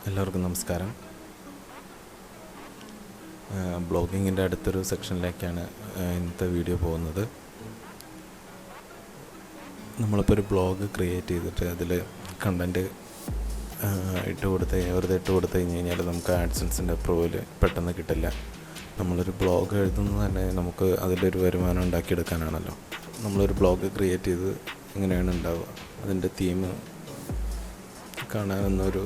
എല്ലാവർക്കും നമസ്കാരം. ബ്ലോഗിങ്ങിൻ്റെ അടുത്തൊരു സെക്ഷനിലേക്കാണ് ഇന്നത്തെ വീഡിയോ പോകുന്നത്. നമ്മളിപ്പോൾ ഒരു ബ്ലോഗ് ക്രിയേറ്റ് ചെയ്തിട്ട് അതിൽ കണ്ടൻറ്റ് വെറുതെ ഇട്ട് കൊടുത്തു കഴിഞ്ഞാൽ നമുക്ക് ആഡ്സെൻസിൻ്റെ അപ്രൂവൽ പെട്ടെന്ന് കിട്ടില്ല. നമ്മളൊരു ബ്ലോഗ് എഴുതുന്നത് തന്നെ നമുക്ക് അതിലൊരു വരുമാനം ഉണ്ടാക്കിയെടുക്കാനാണല്ലോ. നമ്മളൊരു ബ്ലോഗ് ക്രിയേറ്റ് ചെയ്ത് എങ്ങനെയാണ് ഉണ്ടാവുക, അതിൻ്റെ തീം കാണാനൊന്നൊരു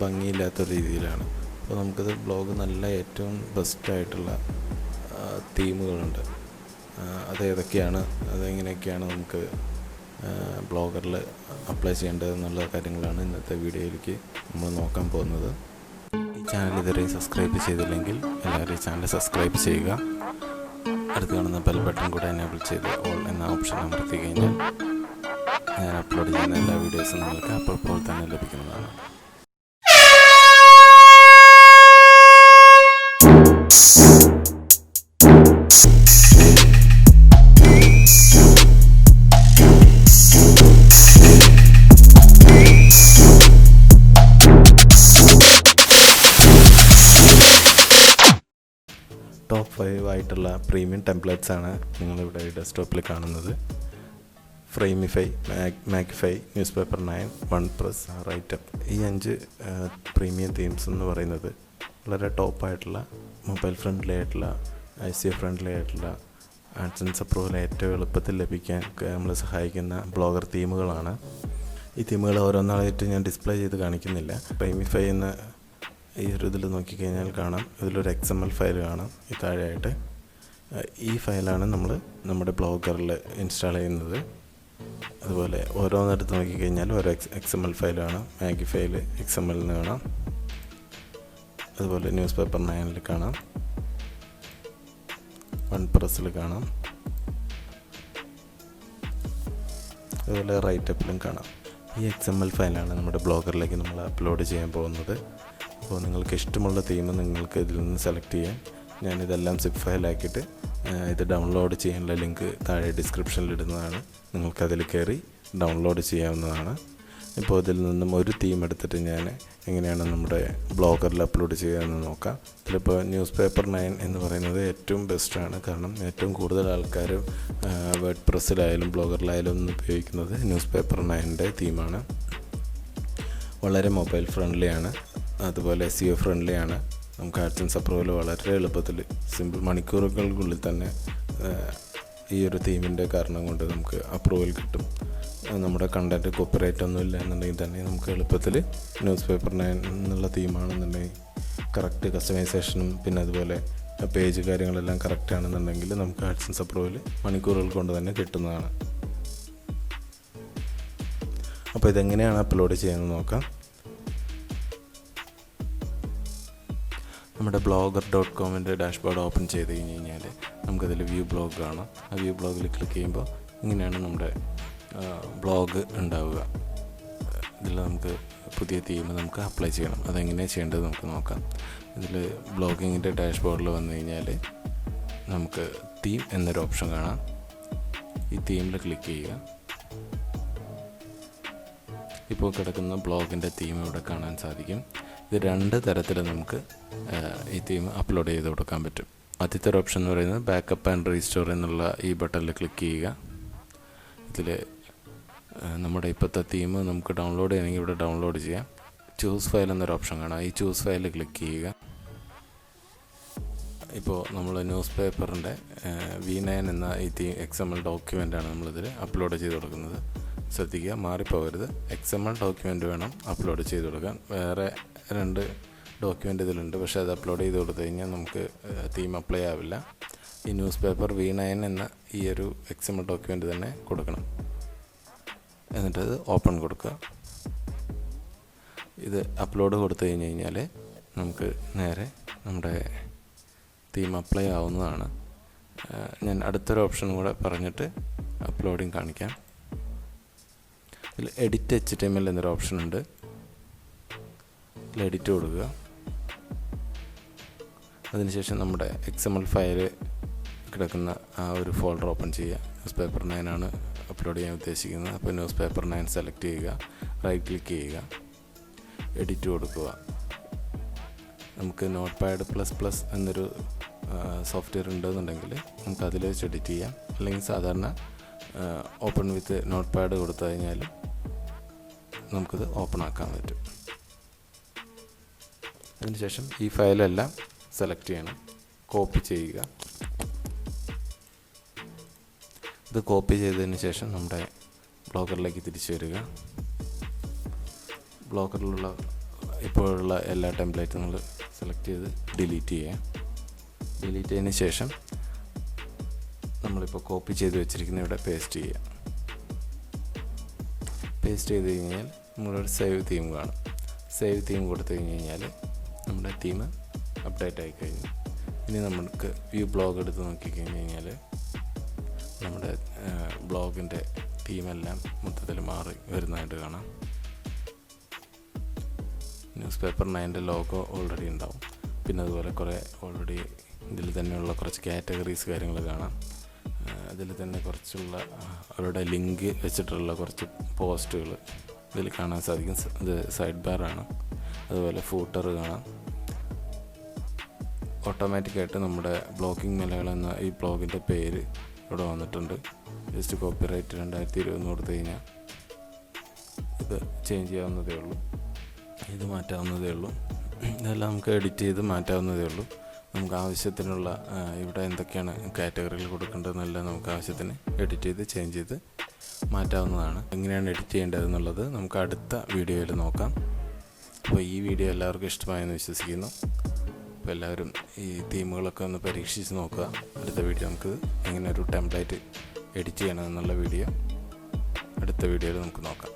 ഭംഗിയില്ലാത്ത രീതിയിലാണ്. അപ്പോൾ നമുക്കത് ബ്ലോഗ് നല്ല ഏറ്റവും ബെസ്റ്റായിട്ടുള്ള തീമുകളുണ്ട്. അതേതൊക്കെയാണ്, അതെങ്ങനെയൊക്കെയാണ് നമുക്ക് ബ്ലോഗറിൽ അപ്ലൈ ചെയ്യേണ്ടത് എന്നുള്ള കാര്യങ്ങളാണ് ഇന്നത്തെ വീഡിയോയിലേക്ക് നമ്മൾ നോക്കാൻ പോകുന്നത്. ഈ ചാനൽ ഇതുവരെ സബ്സ്ക്രൈബ് ചെയ്തില്ലെങ്കിൽ എല്ലാവരും ഈ ചാനൽ സബ്സ്ക്രൈബ് ചെയ്യുക. അടുത്ത് കാണുന്ന ബെൽ ബട്ടൺ കൂടെ എനേബിൾ ചെയ്ത് ഓൾ എന്ന ഓപ്ഷൻ അമർത്തി കഴിഞ്ഞാൽ ഞാൻ അപ്ലോഡ് ചെയ്യുന്ന എല്ലാ വീഡിയോസും നിങ്ങൾക്ക് അപ്പോൾ തന്നെ ലഭിക്കുന്നതാണ്. ടോപ്പ് 5 ആയിട്ടുള്ള പ്രീമിയം ടെംപ്ലേറ്റ്സ് ആണ് നിങ്ങളിവിടെ ഡെസ്ക്ടോപ്പിൽ കാണുന്നത്. ഫ്രെയിമിഫൈ, മാഗ്നിഫൈ, ന്യൂസ് പേപ്പർ 9, വൺപ്രസ്, റൈറ്റപ്പ്. ഈ 5 പ്രീമിയം തീംസ് എന്ന് പറയുന്നത് വളരെ ടോപ്പായിട്ടുള്ള, മൊബൈൽ ഫ്രണ്ട്ലി ആയിട്ടുള്ള, SEO ഫ്രണ്ട്ലി ആയിട്ടുള്ള, ആഡ്സെൻസ് അപ്രൂവൽ ഏറ്റവും എളുപ്പത്തിൽ ലഭിക്കാൻ നമ്മളെ സഹായിക്കുന്ന ബ്ലോഗർ തീമുകളാണ്. ഈ തീമുകൾ ഓരോന്നാളായിട്ട് ഞാൻ ഡിസ്പ്ലേ ചെയ്ത് കാണിക്കുന്നില്ല. ഫ്രെയിമിഫൈ എന്ന ഈ ഒരു ഇതിൽ നോക്കിക്കഴിഞ്ഞാൽ കാണാം, ഇതിലൊരു XML ഫയൽ കാണാം ഈ താഴെയായിട്ട്. ഈ ഫയലാണ് നമ്മൾ നമ്മുടെ ബ്ലോഗറിൽ ഇൻസ്റ്റാൾ ചെയ്യുന്നത്. അതുപോലെ ഓരോന്നിടത്ത് നോക്കിക്കഴിഞ്ഞാൽ ഓരോ XML ഫയൽ കാണാം. മാഗ്നിഫൈയിൽ XML കാണാം, അതുപോലെ ന്യൂസ് പേപ്പർ 9 കാണാം, വൺപ്രസ്സിൽ കാണാം, അതുപോലെ റൈറ്റപ്പിലും കാണാം. ഈ XML ഫയലാണ് നമ്മുടെ ബ്ലോഗറിലേക്ക് നമ്മൾ അപ്ലോഡ് ചെയ്യാൻ പോകുന്നത്. അപ്പോൾ നിങ്ങൾക്ക് ഇഷ്ടമുള്ള തീം നിങ്ങൾക്ക് ഇതിൽ നിന്ന് സെലക്ട് ചെയ്യാം. ഞാനിതെല്ലാം സിപ്പ് ഫയലാക്കിയിട്ട് ഇത് ഡൗൺലോഡ് ചെയ്യാനുള്ള ലിങ്ക് താഴെ ഡിസ്ക്രിപ്ഷനിൽ ഇടുന്നതാണ്. നിങ്ങൾക്കതിൽ കയറി ഡൗൺലോഡ് ചെയ്യാവുന്നതാണ്. ഇപ്പോൾ ഇതിൽ നിന്നും ഒരു തീം എടുത്തിട്ട് ഞാൻ എങ്ങനെയാണ് നമ്മുടെ ബ്ലോഗറിൽ അപ്ലോഡ് ചെയ്യുകയെന്ന് നോക്കാം. ഇതിലിപ്പോൾ ന്യൂസ് പേപ്പർ 9 എന്ന് പറയുന്നത് ഏറ്റവും ബെസ്റ്റാണ്. കാരണം ഏറ്റവും കൂടുതൽ ആൾക്കാർ വേർഡ് പ്രസ്സിലായാലും ബ്ലോഗറിലായാലും ഒന്ന് ഉപയോഗിക്കുന്നത് ന്യൂസ് പേപ്പർ 9ൻ്റെ തീമാണ്. വളരെ മൊബൈൽ ഫ്രണ്ട്ലിയാണ്, അതുപോലെ SEO ഫ്രണ്ട്ലിയാണ്. നമുക്ക് ആഡ്സെൻസ് അപ്രൂവൽ വളരെ എളുപ്പത്തിൽ സിമ്പിൾ മണിക്കൂറുകൾക്കുള്ളിൽ തന്നെ ഈ ഒരു തീമിൻ്റെ കാരണം കൊണ്ട് നമുക്ക് അപ്രൂവൽ കിട്ടും. നമ്മുടെ കണ്ടൻറ്റ് കോപ്പിറൈറ്റ് ഒന്നും ഇല്ല എന്നുണ്ടെങ്കിൽ തന്നെ നമുക്ക് എളുപ്പത്തിൽ ന്യൂസ് പേപ്പർ 9 എന്നുള്ള തീമാണെന്നുണ്ടെങ്കിൽ കറക്റ്റ് കസ്റ്റമൈസേഷനും പിന്നെ അതുപോലെ പേജ് കാര്യങ്ങളെല്ലാം കറക്റ്റ് ആണെന്നുണ്ടെങ്കിൽ നമുക്ക് ആഡ്സെൻസ് അപ്രൂവൽ മണിക്കൂറുകൾ കൊണ്ട് തന്നെ കിട്ടുന്നതാണ്. അപ്പോൾ ഇതെങ്ങനെയാണ് അപ്ലോഡ് ചെയ്യുന്നത് നോക്കാം. നമ്മുടെ blogger.comൻ്റെ ഡാഷ്ബോർഡ് ഓപ്പൺ ചെയ്ത് കഴിഞ്ഞ് കഴിഞ്ഞാൽ നമുക്കതിൽ വ്യൂ ബ്ലോഗ് കാണാം. ആ വ്യൂ ബ്ലോഗിൽ ക്ലിക്ക് ചെയ്യുമ്പോൾ ഇങ്ങനെയാണ് നമ്മുടെ ബ്ലോഗ് ഉണ്ടാവുക. ഇതിൽ നമുക്ക് പുതിയ തീം നമുക്ക് അപ്ലൈ ചെയ്യണം. അതെങ്ങനെയാണ് ചെയ്യേണ്ടത് നമുക്ക് നോക്കാം. ഇതിൽ ബ്ലോഗിങ്ങിൻ്റെ ഡാഷ്ബോർഡിൽ വന്നു കഴിഞ്ഞാൽ നമുക്ക് തീം എന്നൊരു ഓപ്ഷൻ കാണാം. ഈ തീമിൽ ക്ലിക്ക് ചെയ്യുക. ഇപ്പോൾ കിടക്കുന്ന ബ്ലോഗിൻ്റെ തീം ഇവിടെ കാണാൻ സാധിക്കും. ഇത് 2 തരത്തിൽ നമുക്ക് ഈ തീം അപ്ലോഡ് ചെയ്ത് കൊടുക്കാൻ പറ്റും. ആദ്യത്തെ ഒരു ഓപ്ഷൻ എന്ന് പറയുന്നത് ബാക്കപ്പ് ആൻഡ് റീസ്റ്റോർ എന്നുള്ള ഈ ബട്ടണിൽ ക്ലിക്ക് ചെയ്യുക. ഇതിൽ നമ്മുടെ ഇപ്പോഴത്തെ തീം നമുക്ക് ഡൗൺലോഡ് ചെയ്യണമെങ്കിൽ ഇവിടെ ഡൗൺലോഡ് ചെയ്യാം. ചൂസ് ഫയൽ എന്നൊരു ഓപ്ഷൻ കാണാം. ഈ ചൂസ് ഫയലിൽ ക്ലിക്ക് ചെയ്യുക. ഇപ്പോൾ നമ്മൾ ന്യൂസ് പേപ്പറിൻ്റെ V9 എന്ന ഈ XML ഡോക്യുമെൻ്റാണ് നമ്മളിതിൽ അപ്ലോഡ് ചെയ്ത് കൊടുക്കുന്നത്. ശ്രദ്ധിക്കുക, മാറിപ്പോകരുത്. XML ഡോക്യുമെൻ്റ് വേണം അപ്ലോഡ് ചെയ്ത് കൊടുക്കാൻ. വേറെ 2 ഡോക്യുമെൻ്റ് ഇതിലുണ്ട്, പക്ഷേ അത് അപ്ലോഡ് ചെയ്ത് കൊടുത്തു കഴിഞ്ഞാൽ നമുക്ക് തീം അപ്ലൈ ആവില്ല. ഈ ന്യൂസ് പേപ്പർ V9 എന്ന ഈ ഒരു XML ഡോക്യുമെൻ്റ് തന്നെ കൊടുക്കണം. എന്നിട്ടത് ഓപ്പൺ കൊടുക്കുക. ഇത് അപ്ലോഡ് കൊടുത്തു കഴിഞ്ഞ് കഴിഞ്ഞാൽ നമുക്ക് നേരെ നമ്മുടെ തീം അപ്ലൈ ആവുന്നതാണ്. ഞാൻ അടുത്തൊരു ഓപ്ഷൻ കൂടെ പറഞ്ഞിട്ട് അപ്ലോഡിങ് കാണിക്കാം. ഇതിൽ എഡിറ്റ് HTML എന്നൊരു ഓപ്ഷൻ ഉണ്ട്. ഇതിൽ എഡിറ്റ് കൊടുക്കുക. അതിനുശേഷം നമ്മുടെ XML ഫയൽ കിടക്കുന്ന ആ ഒരു ഫോൾഡർ ഓപ്പൺ ചെയ്യുക. ന്യൂസ് പേപ്പർ 9 ആണ് അപ്ലോഡ് ചെയ്യാൻ ഉദ്ദേശിക്കുന്നത്. അപ്പോൾ ന്യൂസ് പേപ്പർ 9 സെലക്ട് ചെയ്യുക, റൈറ്റ് ക്ലിക്ക് ചെയ്യുക, എഡിറ്റ് കൊടുക്കുക. നമുക്ക് Notepad++ എന്നൊരു സോഫ്റ്റ്വെയർ ഉണ്ടെന്നുണ്ടെങ്കിൽ നമുക്ക് അതിൽ വെച്ച് എഡിറ്റ് ചെയ്യാം. അല്ലെങ്കിൽ സാധാരണ ഓപ്പൺ വിത്ത് നോട്ട്പാഡ് കൊടുത്തു കഴിഞ്ഞാൽ നമുക്കിത് ഓപ്പൺ ആക്കാൻ പറ്റും. അതിനുശേഷം ഈ ഫയലെല്ലാം സെലക്ട് ചെയ്യണം, കോപ്പി ചെയ്യുക. ഇത് കോപ്പി ചെയ്തതിന് ശേഷം നമ്മുടെ ബ്ലോഗറിലേക്ക് തിരിച്ചു വരിക. ബ്ലോഗറിലുള്ള ഇപ്പോഴുള്ള എല്ലാ ടെംപ്ലേറ്റും നമ്മൾ സെലക്ട് ചെയ്ത് ഡിലീറ്റ് ചെയ്യുക. ഡിലീറ്റ് ചെയ്തതിന് ശേഷം നമ്മളിപ്പോൾ കോപ്പി ചെയ്ത് വെച്ചിരിക്കുന്ന ഇവിടെ പേസ്റ്റ് ചെയ്യുക. പേസ്റ്റ് ചെയ്ത് കഴിഞ്ഞാൽ നമ്മളൊരു സേവ് തീം കാണും. സേവ് തീം കൊടുത്തു കഴിഞ്ഞാൽ നമ്മുടെ തീം അപ്ഡേറ്റ് ആയി കഴിഞ്ഞു. ഇനി നമുക്ക് വ്യൂ ബ്ലോഗ് എടുത്ത് നോക്കിക്കഴിഞ്ഞ് കഴിഞ്ഞാൽ നമ്മുടെ ബ്ലോഗിൻ്റെ തീമെല്ലാം മൊത്തത്തിൽ മാറി വരുന്നതായിട്ട് കാണാം. ന്യൂസ് പേപ്പർ 9 ലോഗോ ഓൾറെഡി ഉണ്ടാവും. പിന്നെ അതുപോലെ കുറേ ഓൾറെഡി ഇതിൽ തന്നെയുള്ള കുറച്ച് കാറ്റഗറീസ് കാര്യങ്ങൾ കാണാം. അതിൽ തന്നെ കുറച്ചുള്ള അവരുടെ ലിങ്ക് വെച്ചിട്ടുള്ള കുറച്ച് പോസ്റ്റുകൾ ഇതിൽ കാണാൻ സാധിക്കും. ഇത് സൈഡ് ബാറാണ്. അതുപോലെ ഫൂട്ടർ കാണാം. ഓട്ടോമാറ്റിക്കായിട്ട് നമ്മുടെ ബ്ലോഗിംഗ് മലയാളം എന്ന ഈ ബ്ലോഗിൻ്റെ പേര് ഇവിടെ വന്നിട്ടുണ്ട്. ജസ്റ്റ് കോപ്പിറൈറ്റ് 2020 കൊടുത്തു കഴിഞ്ഞാൽ ഇത് ചേഞ്ച് ചെയ്യാവുന്നതേ ഉള്ളൂ, ഇത് മാറ്റാവുന്നതേ ഉള്ളൂ. ഇതെല്ലാം നമുക്ക് എഡിറ്റ് ചെയ്ത് മാറ്റാവുന്നതേ ഉള്ളൂ. നമുക്ക് ആവശ്യത്തിനുള്ള ഇവിടെ എന്തൊക്കെയാണ് കാറ്റഗറികൾ കൊടുക്കേണ്ടതെന്നെല്ലാം നമുക്ക് ആവശ്യത്തിന് എഡിറ്റ് ചെയ്ത് ചേഞ്ച് ചെയ്ത് മാറ്റാവുന്നതാണ്. എങ്ങനെയാണ് എഡിറ്റ് ചെയ്യേണ്ടതെന്നുള്ളത് നമുക്ക് അടുത്ത വീഡിയോയിൽ നോക്കാം. അപ്പോൾ ഈ വീഡിയോ എല്ലാവർക്കും ഇഷ്ടമായെന്ന് വിശ്വസിക്കുന്നു. അപ്പോൾ എല്ലാവരും ഈ തീമുകളൊക്കെ ഒന്ന് പരീക്ഷിച്ച് നോക്കുക. അടുത്ത വീഡിയോ നമുക്ക് എങ്ങനെ ഒരു ടെംപ്ലേറ്റ് എഡിറ്റ് ചെയ്യണമെന്നുള്ള വീഡിയോ അടുത്ത വീഡിയോയിൽ നമുക്ക് നോക്കാം.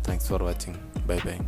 Thanks for watching. Bye bye.